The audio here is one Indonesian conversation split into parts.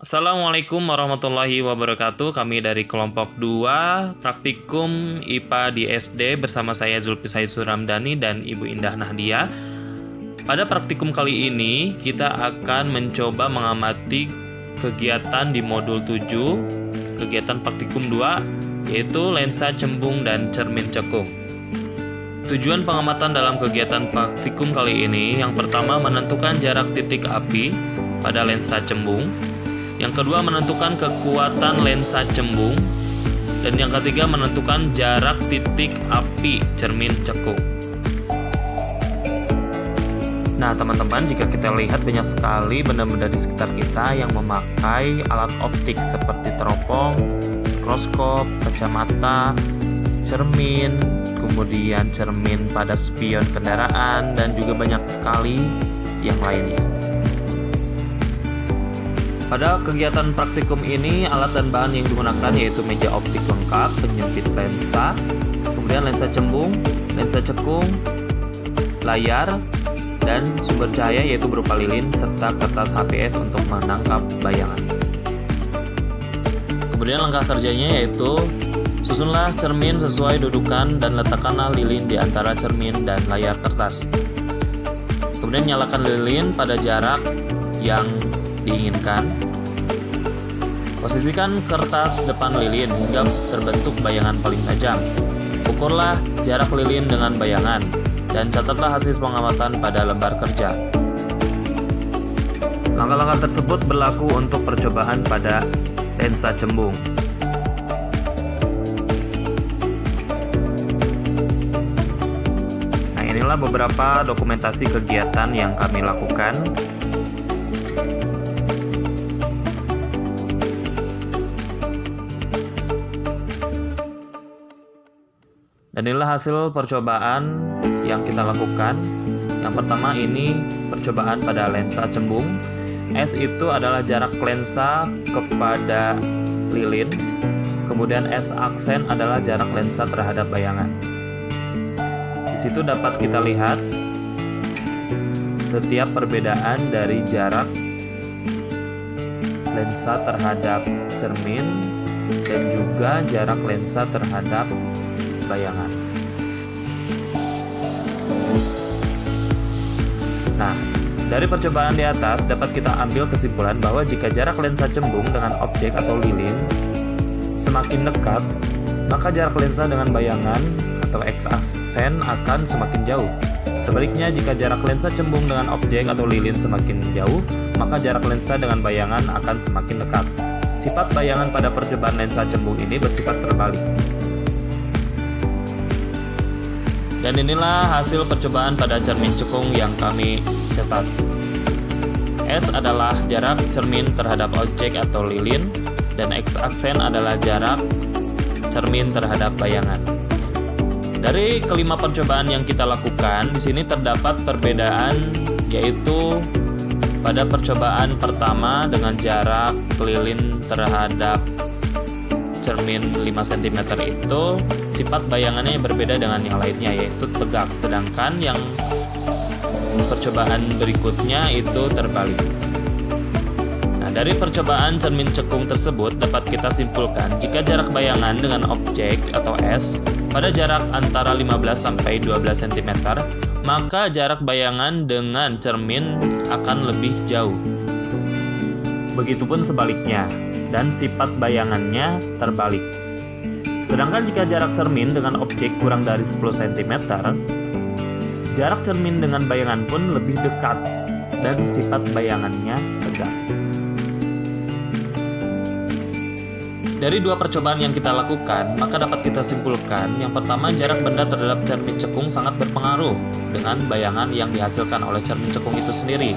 Assalamualaikum warahmatullahi wabarakatuh. Kami dari kelompok 2 Praktikum IPA di SD bersama saya Zulkifli Suramdani dan Ibu Indah Nahdia. Pada praktikum kali ini kita akan mencoba mengamati kegiatan di modul 7, kegiatan praktikum 2, yaitu lensa cembung dan cermin cekung. Tujuan pengamatan dalam kegiatan praktikum kali ini, yang pertama menentukan jarak titik api pada lensa cembung, yang kedua menentukan kekuatan lensa cembung, dan yang ketiga menentukan jarak titik api cermin cekung. Nah teman-teman, jika kita lihat banyak sekali benda-benda di sekitar kita yang memakai alat optik seperti teropong, mikroskop, kacamata, cermin, kemudian cermin pada spion kendaraan, dan juga banyak sekali yang lainnya. Pada kegiatan praktikum ini, alat dan bahan yang digunakan yaitu meja optik lengkap, penyempit lensa, kemudian lensa cembung, lensa cekung, layar, dan sumber cahaya yaitu berupa lilin, serta kertas HPS untuk menangkap bayangan. Kemudian langkah kerjanya yaitu susunlah cermin sesuai dudukan dan letakkanlah lilin di antara cermin dan layar kertas. Kemudian nyalakan lilin pada jarak yang diinginkan. Posisikan kertas depan lilin hingga terbentuk bayangan paling tajam. Ukurlah jarak lilin dengan bayangan dan catatlah hasil pengamatan pada lembar kerja. Langkah-langkah tersebut berlaku untuk percobaan pada lensa cembung. Nah, inilah beberapa dokumentasi kegiatan yang kami lakukan. Dan inilah hasil percobaan yang kita lakukan. Yang pertama ini percobaan pada lensa cembung. S itu adalah jarak lensa kepada lilin. Kemudian S aksen adalah jarak lensa terhadap bayangan. Di situ dapat kita lihat setiap perbedaan dari jarak lensa terhadap cermin dan juga jarak lensa terhadap bayangan. Nah, dari percobaan di atas dapat kita ambil kesimpulan bahwa jika jarak lensa cembung dengan objek atau lilin semakin dekat, maka jarak lensa dengan bayangan atau X-aksen akan semakin jauh. Sebaliknya, jika jarak lensa cembung dengan objek atau lilin semakin jauh, maka jarak lensa dengan bayangan akan semakin dekat. Sifat bayangan pada percobaan lensa cembung ini bersifat terbalik. Dan inilah hasil percobaan pada cermin cekung yang kami cetak. S adalah jarak cermin terhadap objek atau lilin, dan X aksen adalah jarak cermin terhadap bayangan. Dari kelima percobaan yang kita lakukan, di sini terdapat perbedaan, yaitu pada percobaan pertama dengan jarak lilin terhadap cermin 5 cm itu sifat bayangannya yang berbeda dengan yang lainnya, yaitu tegak, sedangkan yang percobaan berikutnya itu terbalik. Nah, dari percobaan cermin cekung tersebut dapat kita simpulkan jika jarak bayangan dengan objek atau S pada jarak antara 15 sampai 12 cm, maka jarak bayangan dengan cermin akan lebih jauh. Begitupun sebaliknya, dan sifat bayangannya terbalik. Sedangkan jika jarak cermin dengan objek kurang dari 10 cm, jarak cermin dengan bayangan pun lebih dekat dan sifat bayangannya tegak. Dari dua percobaan yang kita lakukan, maka dapat kita simpulkan yang pertama, jarak benda terhadap cermin cekung sangat berpengaruh dengan bayangan yang dihasilkan oleh cermin cekung itu sendiri.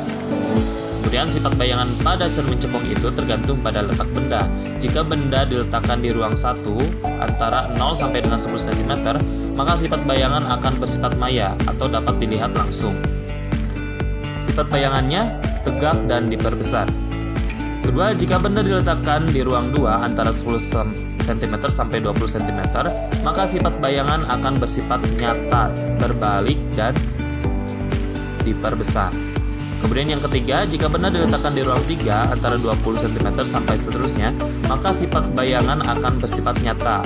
Kemudian sifat bayangan pada cermin cekung itu tergantung pada letak benda. Jika benda diletakkan di ruang 1 antara 0 sampai dengan 10 cm, maka sifat bayangan akan bersifat maya atau dapat dilihat langsung. Sifat bayangannya tegak dan diperbesar. Kedua, jika benda diletakkan di ruang 2 antara 10 cm sampai 20 cm, maka sifat bayangan akan bersifat nyata, terbalik, dan diperbesar. Kemudian yang ketiga, jika benda diletakkan di ruang 3 antara 20 cm sampai seterusnya, maka sifat bayangan akan bersifat nyata,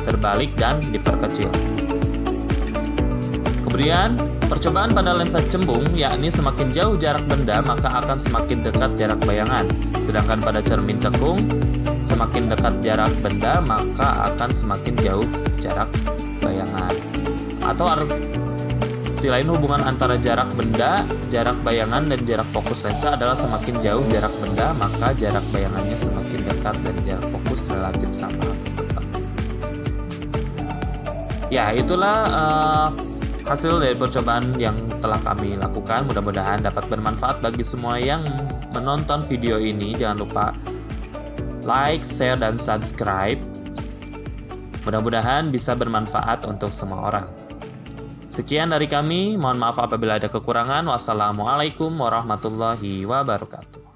terbalik dan diperkecil. Kemudian, percobaan pada lensa cembung, yakni semakin jauh jarak benda maka akan semakin dekat jarak bayangan. Sedangkan pada cermin cekung, semakin dekat jarak benda maka akan semakin jauh jarak bayangan. Atau arti lain, hubungan antara jarak benda, jarak bayangan, dan jarak fokus lensa adalah semakin jauh jarak benda maka jarak bayangannya semakin dekat dan jarak fokus relatif sama atau tetap. Ya, itulah hasil dari percobaan yang telah kami lakukan. Mudah-mudahan dapat bermanfaat bagi semua yang menonton video ini. Jangan lupa like, share, dan subscribe. Mudah-mudahan bisa bermanfaat untuk semua orang. Sekian dari kami, mohon maaf apabila ada kekurangan. Wassalamualaikum warahmatullahi wabarakatuh.